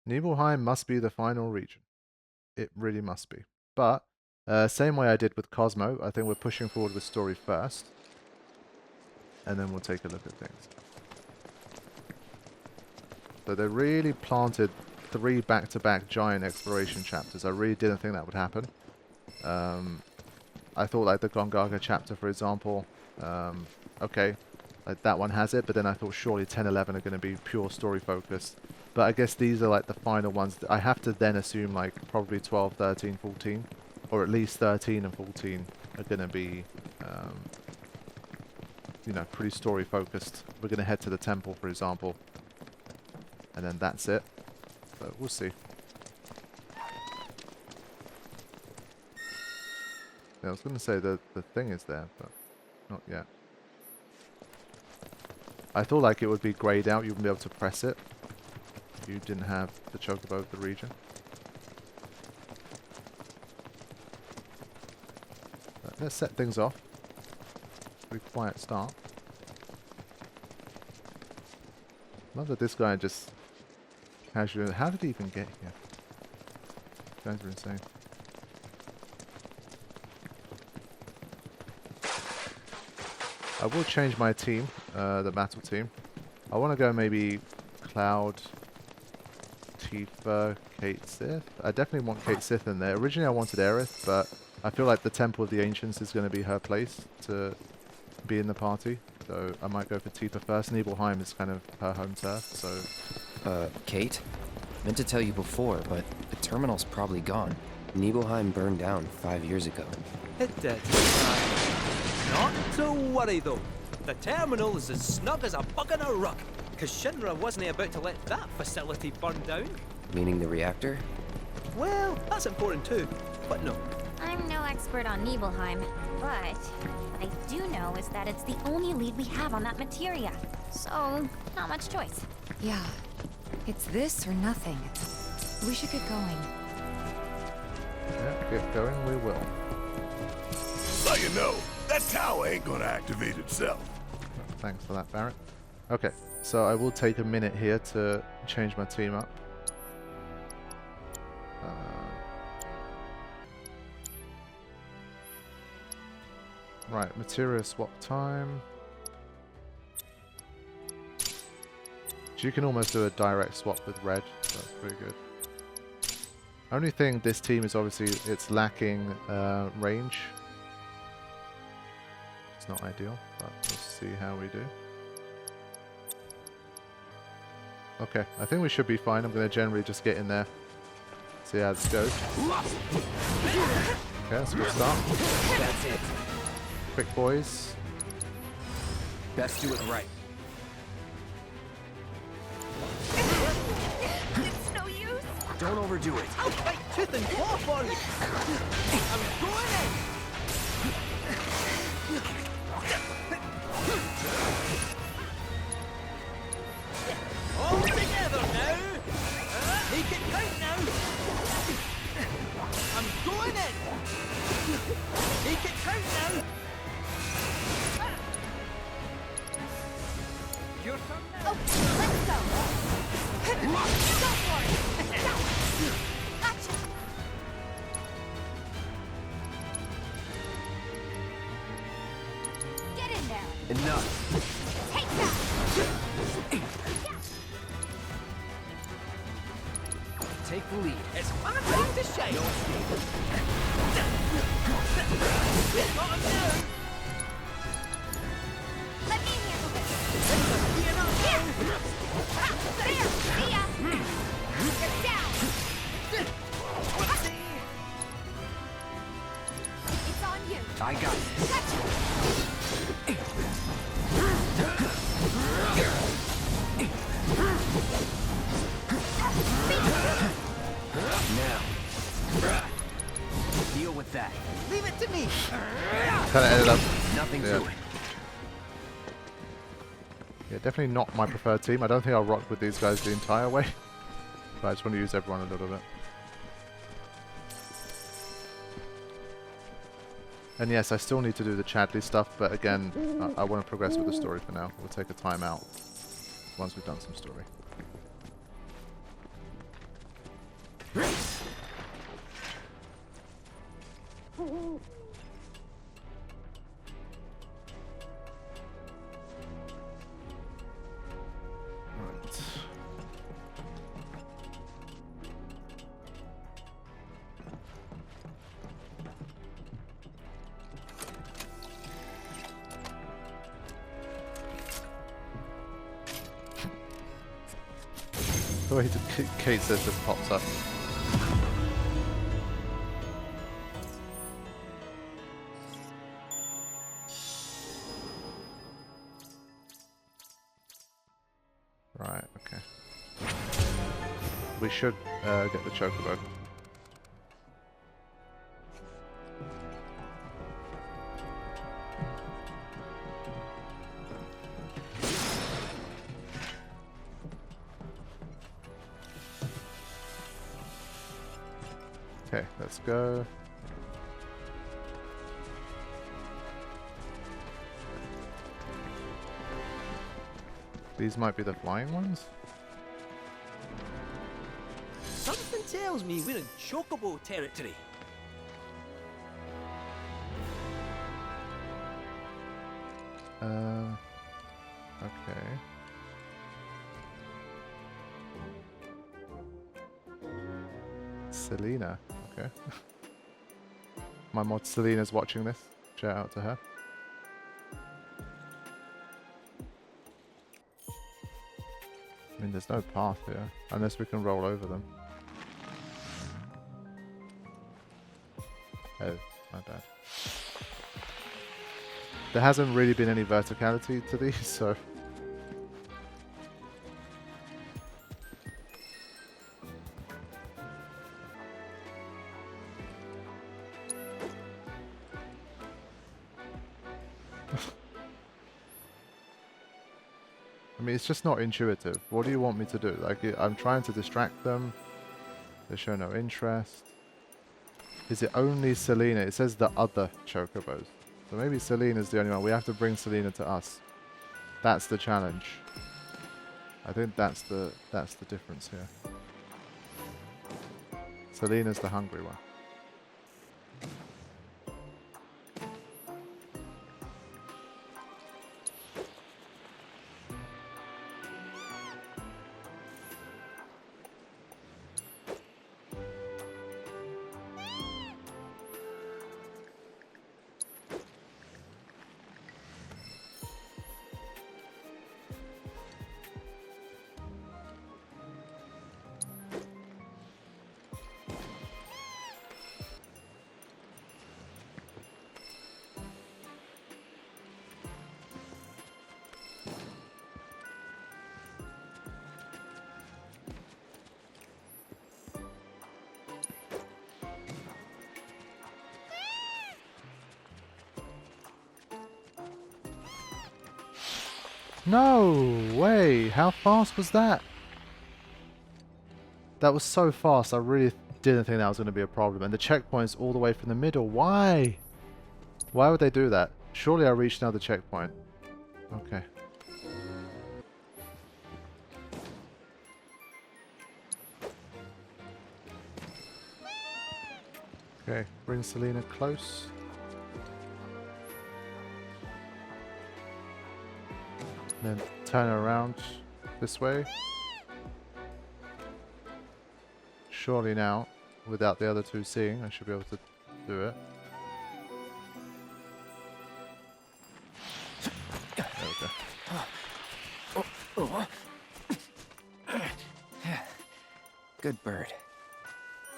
Nibelheim must be the final region. It really must be. But, same way I did with Cosmo, I think we're pushing forward with story first. And then we'll take a look at things. So they really planted 3 back-to-back giant exploration chapters. I really didn't think that would happen. I thought like the Gongaga chapter, for example, okay, like that one has it, but then I thought surely 10, 11 are going to be pure story focused. But I guess these are like the final ones that I have to then assume like probably 12, 13, 14, or at least 13 and 14 are going to be, you know, pretty story focused. We're going to head to the temple, for example, and then that's it. But we'll see. Yeah, I was going to say the thing is there, but not yet. I thought like it would be grayed out, you wouldn't be able to press it. You didn't have the chocobo of the region. But let's set things off. Pretty quiet start. Love that this guy just casually... How did he even get here? These guys are insane. I will change my team, the battle team. I want to go maybe Cloud, Tifa, Kate Sith. I definitely want Kate Sith in there. Originally I wanted Aerith, but I feel like the Temple of the Ancients is going to be her place to be in the party. So I might go for Tifa first. Nibelheim is kind of her home turf, so... Kate? Meant to tell you before, but the terminal's probably gone. Nibelheim burned down 5 years ago. It did. Not to worry though. The terminal is as snug as a bug in a rug, because Shinra wasn't about to let that facility burn down. Meaning the reactor? Well, that's important too, but no. I'm no expert on Nibelheim, but what I do know is that it's the only lead we have on that materia. So, not much choice. Yeah. It's this or nothing. We should get going. Yeah, get going, we will. So you know, that tower ain't gonna activate itself. Thanks for that, Barrett. Okay, so I will take a minute here to change my team up. Right, materia swap time. So you can almost do a direct swap with red, so that's pretty good. Only thing this team is obviously it's lacking range. It's not ideal, but we'll see how we do. Okay, I think we should be fine. I'm going to generally just get in there, see how this goes. Okay, that's a good start. That's it. Quick, boys. Best do it right. It's no use. Don't overdo it. I'll fight tooth and claw for you. I'm going in. All together now. Make it count now. I'm going in. Make it count now. Your turn now. Let's go! Go for it! Gotcha! Get in there! Enough. Take that! Take the lead. It's my time to shine. No It's got him now. Let me handle this! Being up Here! There! See ya! Get down! It's on you! I got it. Gotcha! Now. Deal with that. Leave it to me. Kind of ended up... Nothing Yeah. to it. Yeah, definitely not my preferred team. I don't think I'll rock with these guys the entire way. But I just want to use everyone a little bit. And yes, I still need to do the Chadley stuff, but again, I want to progress with the story for now. We'll take a time out once we've done some story. Right. The way Kate says just pops up. Right, okay. We should get the chocobo. Okay, let's go. These might be the flying ones? Something tells me we're in chocobo territory. Okay. Selena, okay. My mod Selena's watching this. Shout out to her. I mean, there's no path here, unless we can roll over them. Oh, my bad. There hasn't really been any verticality to these, so... I mean, it's just not intuitive. What do you want me to do? Like, I'm trying to distract them. They show no interest. Is it only Selena? It says the other chocobos. So maybe Selena's the only one. We have to bring Selena to us. That's the challenge. I think that's the difference here. Selena's the hungry one. No way! How fast was that? That was so fast, I really didn't think that was going to be a problem. And the checkpoint's all the way from the middle. Why? Why would they do that? Surely I reached another checkpoint. Okay. Okay, bring Selena close. Then turn her around this way. Surely now, without the other two seeing, I should be able to do it. There we go. Good bird.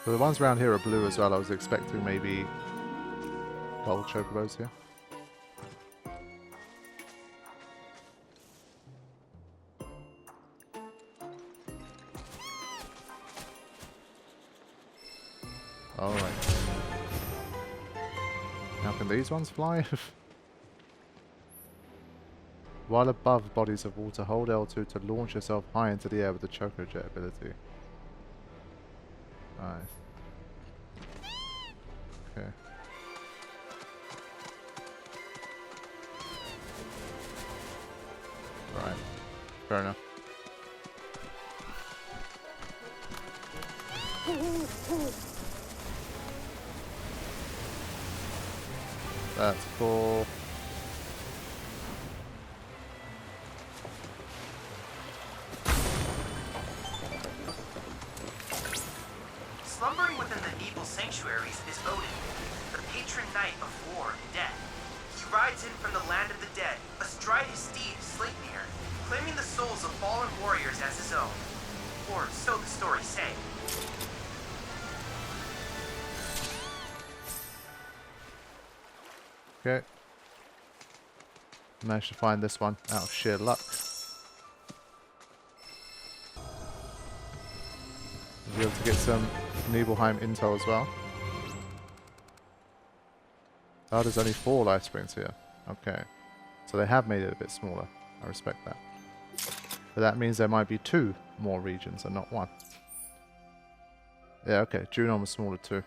So the ones around here are blue as well. I was expecting maybe gold chocobos here. Alright. Now can these ones fly? While above bodies of water, hold L2 to launch yourself high into the air with the Choco Jet ability. Nice. Okay. Right. Fair enough. That's cool. Slumbering within the Nibel sanctuaries is Odin, the patron knight of war and death. He rides in from the land of the dead, astride his steed Sleipnir, claiming the souls of fallen warriors as his own. Or so the stories say. Okay. Managed to find this one out of sheer luck. Be able to get some Nibelheim intel as well. Oh, there's only 4 life springs here. Okay. So they have made it a bit smaller. I respect that. But that means there might be 2 more regions and not 1. Yeah, okay. Junon was smaller too.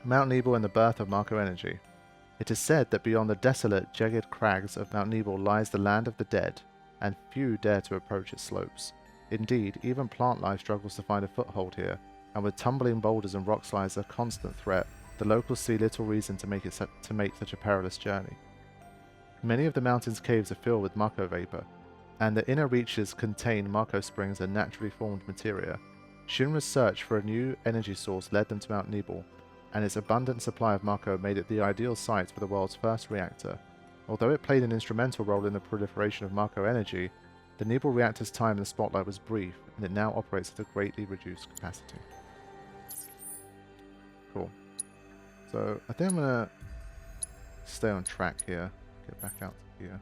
Mount Nibel and the birth of Marco energy. It is said that beyond the desolate, jagged crags of Mount Nibel lies the land of the dead, and few dare to approach its slopes. Indeed, even plant life struggles to find a foothold here, and with tumbling boulders and rock slides a constant threat, the locals see little reason to make such a perilous journey. Many of the mountain's caves are filled with Mako vapor, and the inner reaches contain Mako springs and naturally formed materia. Shinra's search for a new energy source led them to Mount Nibel, and its abundant supply of Mako made it the ideal site for the world's first reactor. Although it played an instrumental role in the proliferation of Mako energy, the Nibel reactor's time in the spotlight was brief, and it now operates at a greatly reduced capacity. Cool. So, I think I'm going to stay on track here. Get back out to here.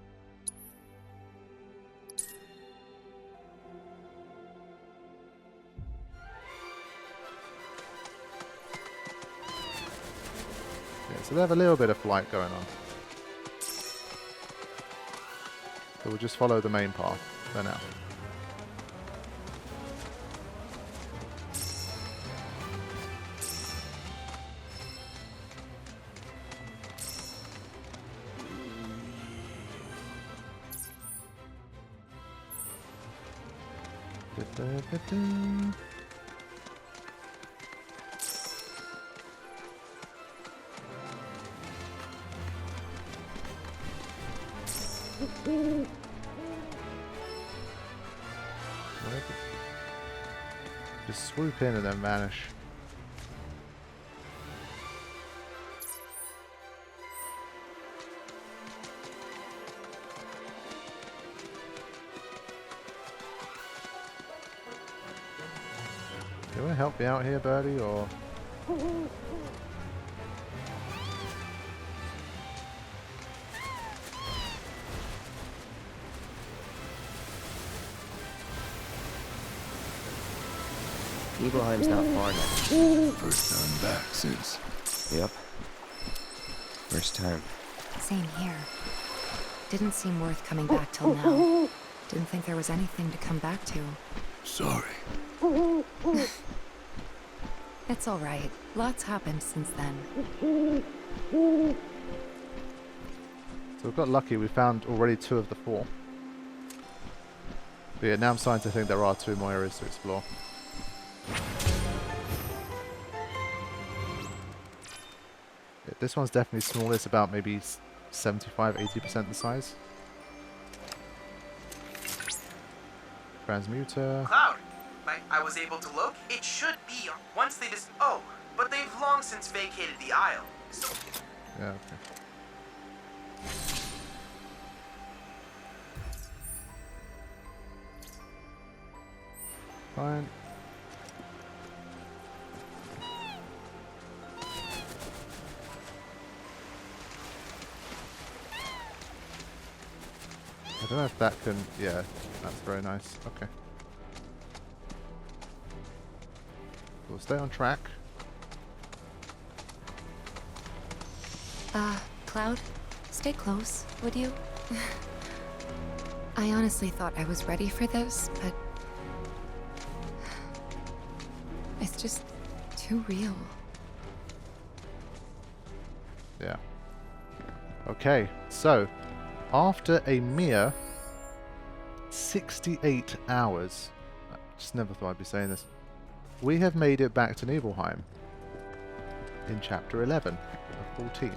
Yeah, so they have a little bit of flight going on. So we'll just follow the main path for now. Just swoop in and then vanish. Do you want to help me out here, birdie, or? Nibelheim's not far now. First time back since. Yep. First time. Same here. Didn't seem worth coming back till now. Didn't think there was anything to come back to. Sorry. It's all right. Lots happened since then. So we got lucky, we found already 2 of the 4. But yeah, now I'm starting to think there are 2 more areas to explore. Yeah, this one's definitely smaller, it's about maybe 75-80% the size. Transmuter. Cloud, I was able to look. It should be once they just. Oh, but they've long since vacated the Isle. So. Yeah, okay. Fine. I don't know if that can... Yeah, that's very nice. Okay. We'll stay on track. Cloud, stay close, would you? I honestly thought I was ready for this, but... it's just too real. Yeah. Okay, so after a mere 68 hours, I just never thought I'd be saying this. we have made it back to Nibelheim in chapter 11 of 14.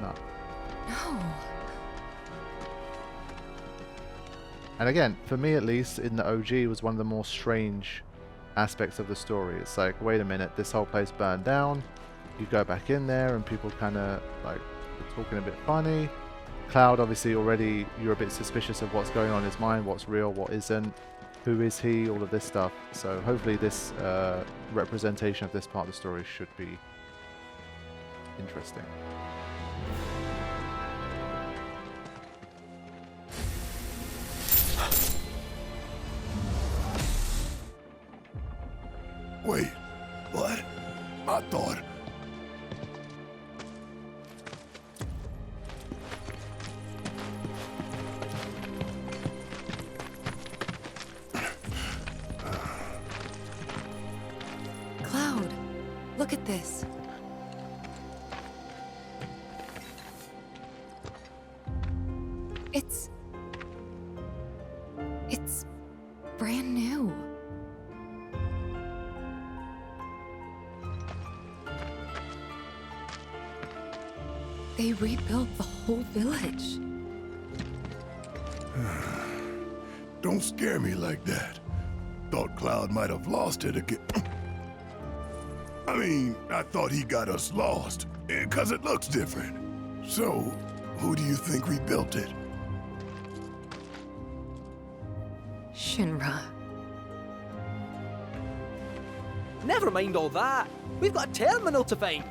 No. No. And again, for me at least, in the OG, it was one of the more strange aspects of the story. It's like, wait a minute, this whole place burned down. You go back in there and people kind of like talking a bit funny. Cloud, obviously, already you're a bit suspicious of what's going on in his mind, what's real, what isn't, who is he, all of this stuff. So hopefully this representation of this part of the story should be interesting. Wait, what? I thought... Cloud, look at this. It's brand new. They rebuilt the whole village. Don't scare me like that. Thought Cloud might have lost it again. I mean, I thought he got us lost, because it looks different. So, who do you think rebuilt it? Shinra. Never mind all that. We've got a terminal to find.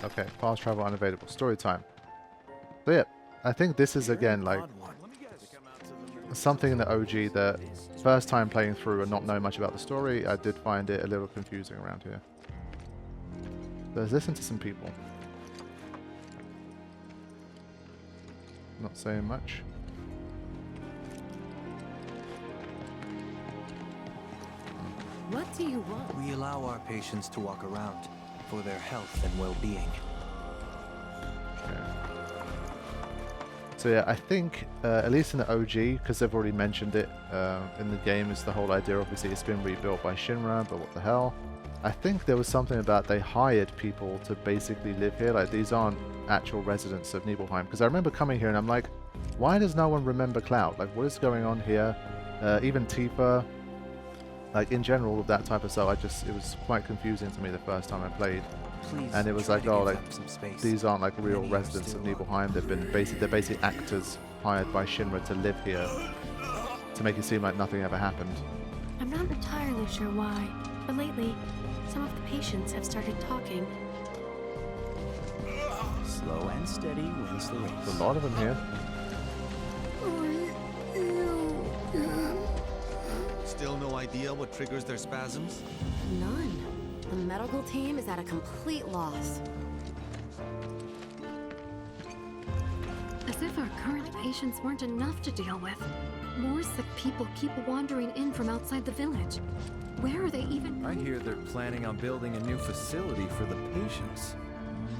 Okay, fast travel unavailable. Story time. So yeah, I think this is again like something in the OG that first time playing through and not knowing much about the story, I did find it a little confusing around here. Let's listen to some people. Not saying much. What do you want? We allow our patients to walk around for their health and well-being. Okay. So yeah, I think, at least in the OG, because they've already mentioned it in the game, is the whole idea, obviously it's been rebuilt by Shinra, but what the hell? I think there was something about they hired people to basically live here, like these aren't actual residents of Nibelheim, because I remember coming here and I'm like, why does no one remember Cloud? Like, what is going on here? Even Tifa, like in general, of that type of stuff, it was quite confusing to me the first time I played. Please And it was try like, to oh, give like, them some space. these aren't like real Many are residents of still Nibelheim. They're basically actors hired by Shinra to live here to make it seem like nothing ever happened. I'm not entirely sure why, but lately, some of the patients have started talking. Slow and steady wins the race. There's a lot of them here. Still no idea what triggers their spasms? None. The medical team is at a complete loss. As if our current patients weren't enough to deal with. More sick people keep wandering in from outside the village. Where are they even? I hear they're planning on building a new facility for the patients.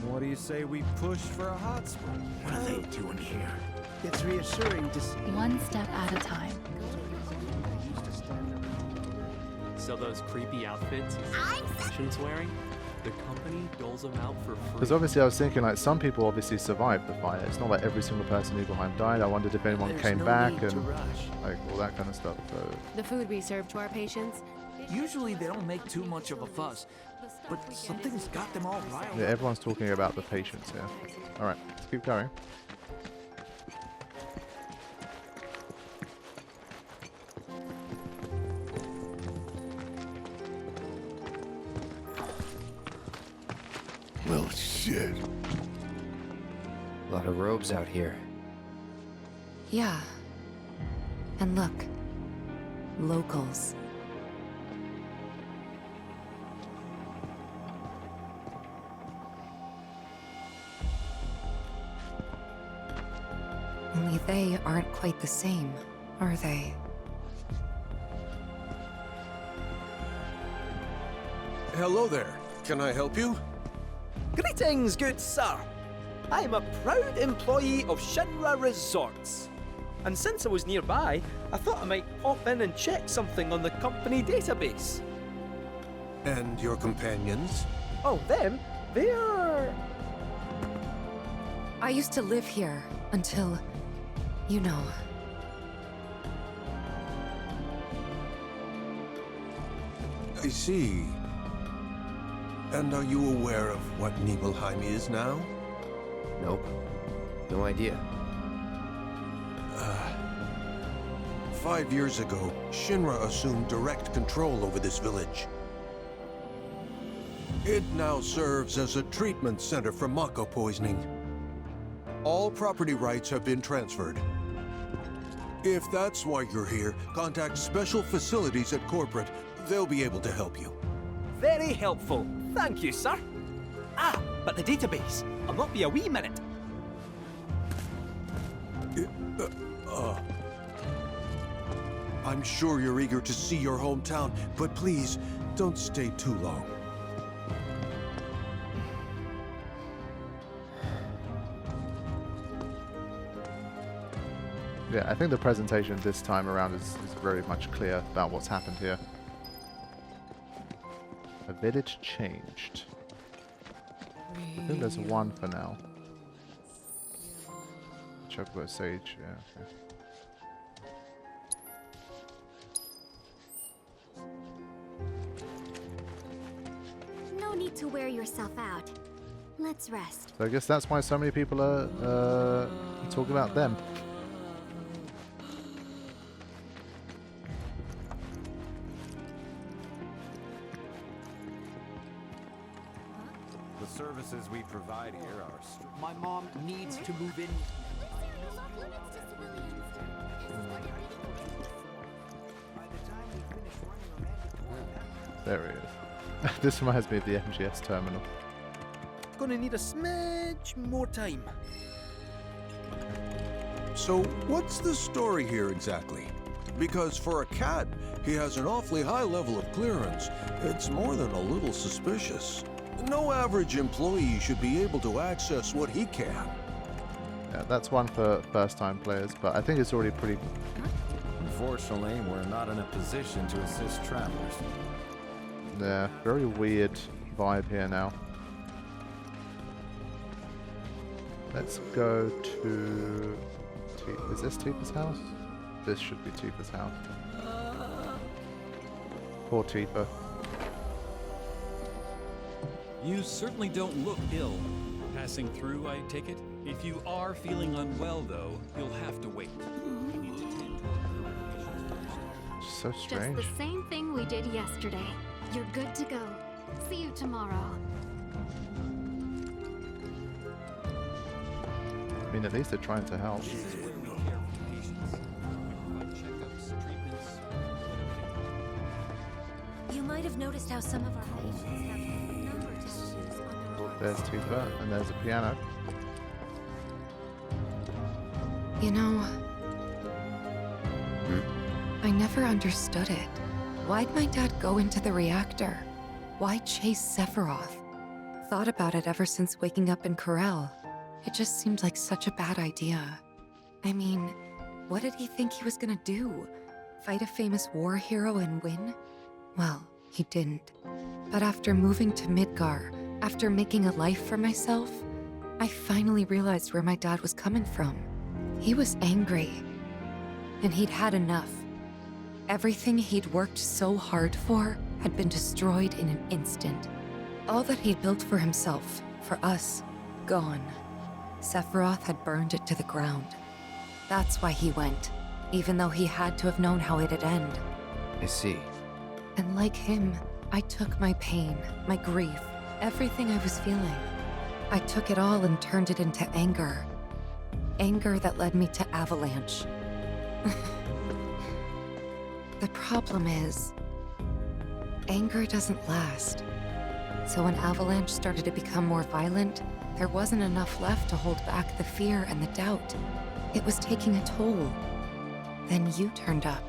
What do you say we push for a hot spring? What are they doing here? It's reassuring to see. One step at a time. So those creepy outfits patients wearing, the company doles them out for free. Because obviously I was thinking like some people obviously survived the fire. It's not like every single person in Nibelheim died. I wondered if anyone came back and like all that kind of stuff. So The food we serve to our patients. Usually they don't make too much of a fuss, but something's got them all riled. yeah, everyone's talking about the patients here. All right, let's keep going. Well, shit. A lot of robes out here. Yeah. And look. Locals. Only they aren't quite the same, are they? Hello there. Can I help you? Greetings, good sir. I am a proud employee of Shinra Resorts. And since I was nearby, I thought I might pop in and check something on the company database. And your companions? Oh, them? They're... I used to live here until, you know. I see. And are you aware of what Nibelheim is now? Nope. No idea. 5 years ago, Shinra assumed direct control over this village. It now serves as a treatment center for Mako poisoning. All property rights have been transferred. If that's why you're here, contact Special Facilities at Corporate. They'll be able to help you. Very helpful. Thank you, sir. Ah, but the database. I'll not be a wee minute. I'm sure you're eager to see your hometown, but please, don't stay too long. Yeah, I think the presentation this time around is very much clear about what's happened here. A village changed. I think there's one for now. Chocobo Sage, yeah, okay. No need to wear yourself out. Let's rest. So I guess that's why so many people are talking about them. The services we provide here are... My mom needs to move in. There he is. This reminds me of the MGS terminal. Gonna need a smidge more time. So, what's the story here exactly? Because for a cat, he has an awfully high level of clearance. It's more than a little suspicious. No average employee should be able to access what he can. Yeah, that's one for first-time players, but I think it's already pretty... Unfortunately, we're not in a position to assist travelers. Yeah, very weird vibe here now. Let's go to... Is this Tifa's house? This should be Tifa's house. Poor Tifa. You certainly don't look ill. Passing through, I take it? If you are feeling unwell, though, you'll have to wait. You need to tend to So strange. Just the same thing we did yesterday. You're good to go. See you tomorrow. I mean, at least they're trying to help. You might have noticed how some of our patients have number tattoos on their arms. There's Tifa, and there's a piano. You know, I never understood it. Why'd my dad go into the reactor? Why chase Sephiroth? Thought about it ever since waking up in Corel. It just seemed like such a bad idea. I mean, what did he think he was gonna do? Fight a famous war hero and win? Well, he didn't. But after moving to Midgar, after making a life for myself, I finally realized where my dad was coming from. He was angry. And he'd had enough. Everything he'd worked so hard for had been destroyed in an instant. All that he'd built for himself, for us, gone. Sephiroth had burned it to the ground. That's why he went, even though he had to have known how it'd end. I see. And like him, I took my pain, my grief, everything I was feeling. I took it all and turned it into anger. Anger that led me to Avalanche. The problem is, anger doesn't last. So when Avalanche started to become more violent, there wasn't enough left to hold back the fear and the doubt. It was taking a toll. Then you turned up.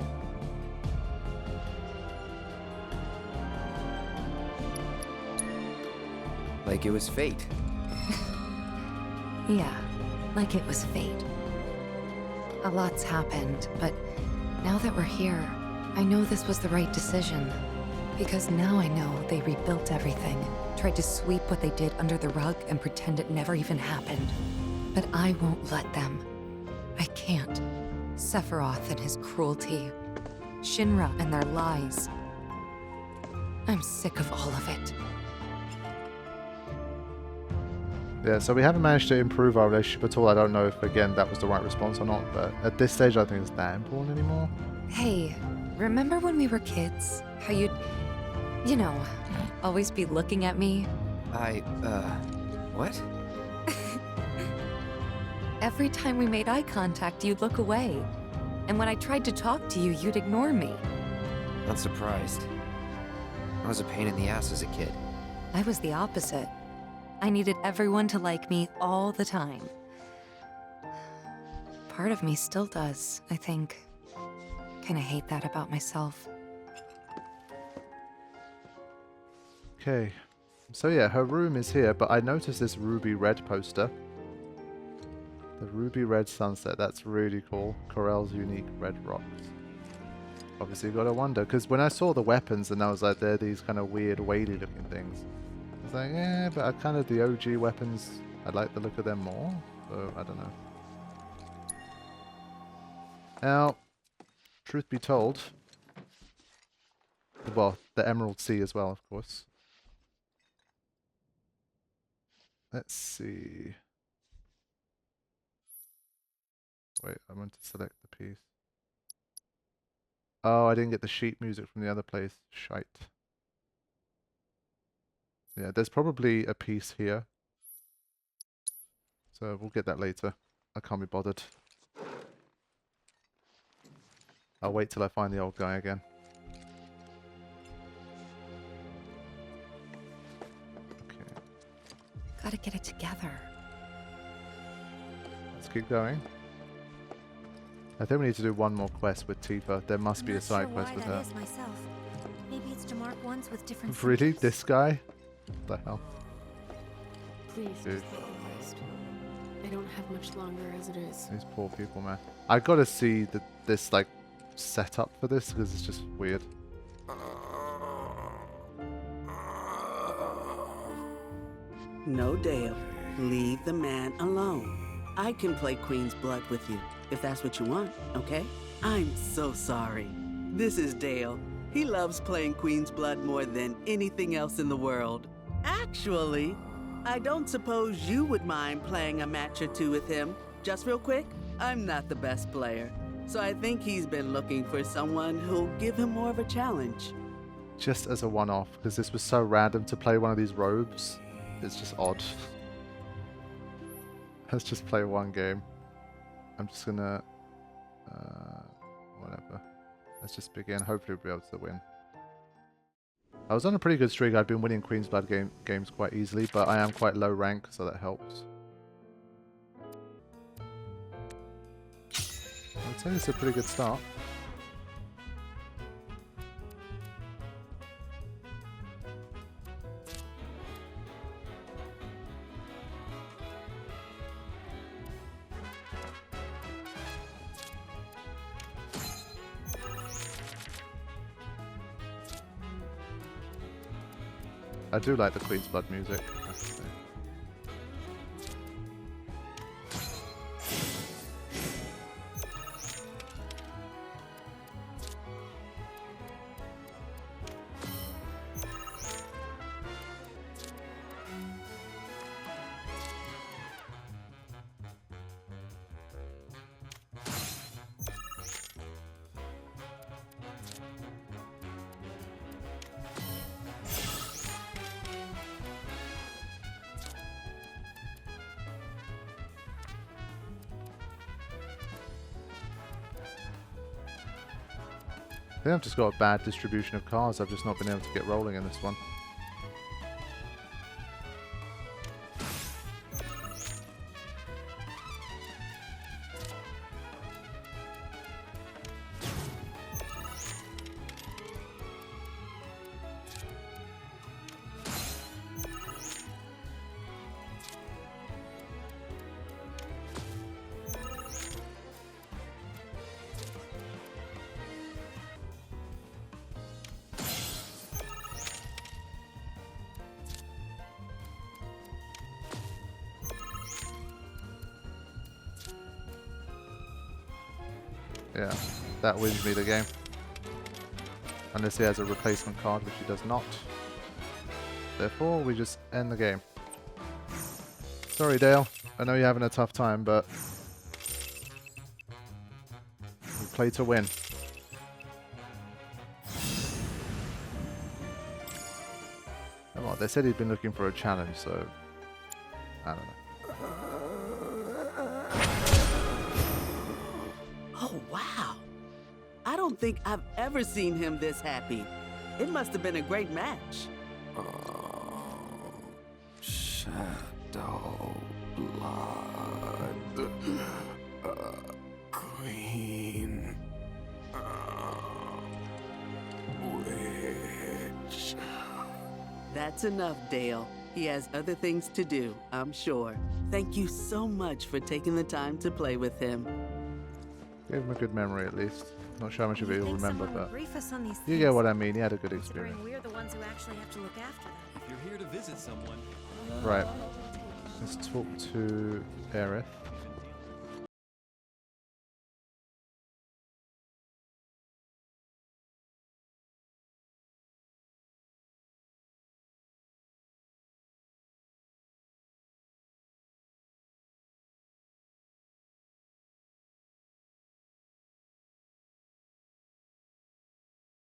Like it was fate. Yeah, like it was fate. A lot's happened, but now that we're here, I know this was the right decision. Because now I know they rebuilt everything, tried to sweep what they did under the rug and pretend it never even happened. But I won't let them. I can't. Sephiroth and his cruelty. Shinra and their lies. I'm sick of all of it. Yeah, so we haven't managed to improve our relationship at all. I don't know if, again, that was the right response or not, but at this stage I don't think it's that important anymore. Hey, remember when we were kids? How you'd, you know, always be looking at me? What? Every time we made eye contact, you'd look away. And when I tried to talk to you, you'd ignore me. Not surprised. I was a pain in the ass as a kid. I was the opposite. I needed everyone to like me all the time. Part of me still does, I think. Kinda hate that about myself. Okay. So yeah, her room is here, but I noticed this ruby red poster. The ruby red sunset, that's really cool. Corel's unique red rocks. Obviously you gotta wonder, because when I saw the weapons and I was like, they're these kind of weird wadey looking things. I was like, yeah, but I kind of the OG weapons, I like the look of them more. So I don't know. Now, truth be told, well, the Emerald Sea as well, of course. Let's see. Wait, I want to select the piece. Oh, I didn't get the sheet music from the other place. Shite. Yeah, there's probably a piece here. So we'll get that later. I can't be bothered. I'll wait till I find the old guy again. Okay. Gotta get it together. Let's keep going. I think we need to do one more quest with Tifa. There must be a side quest with her. Maybe it's to mark ones with different Really? This guy? What the hell? Please, Dude. just let me rest. I don't have much longer as it is. These poor people, man. I gotta see this like setup for this because it's just weird. No, Dale. Leave the man alone. I can play Queen's Blood with you, if that's what you want, okay? I'm so sorry. This is Dale. He loves playing Queen's Blood more than anything else in the world. Actually, I don't suppose you would mind playing a match or two with him. Just real quick, I'm not the best player, so I think he's been looking for someone who'll give him more of a challenge. Just as a one-off, because this was so random to play one of these robes. It's just odd. Let's just play one game. I'm just gonna... whatever. Let's just begin. Hopefully we'll be able to win. I was on a pretty good streak. I've been winning Queen's Blood games quite easily, but I am quite low rank, so that helps. I'd say it's a pretty good start. I do like the Queen's Blood music, I have to say. I think I've just got a bad distribution of cards. I've just not been able to get rolling in this one. Yeah, that wins me the game. Unless he has a replacement card, which he does not. Therefore, we just end the game. Sorry, Dale. I know you're having a tough time, but we play to win. Well, they said he'd been looking for a challenge, so I don't know. Oh, wow. I don't think I've ever seen him this happy. It must have been a great match. Shadow blood. Queen. Witch. That's enough, Dale. He has other things to do, I'm sure. Thank you so much for taking the time to play with him. Gave him a good memory at least. Not sure how much of it he'll remember, but brief us on these you get what I mean. He had a good experience. We're the ones who actually have to look after them. If you're here to visit someone, Right. Let's talk to Aerith.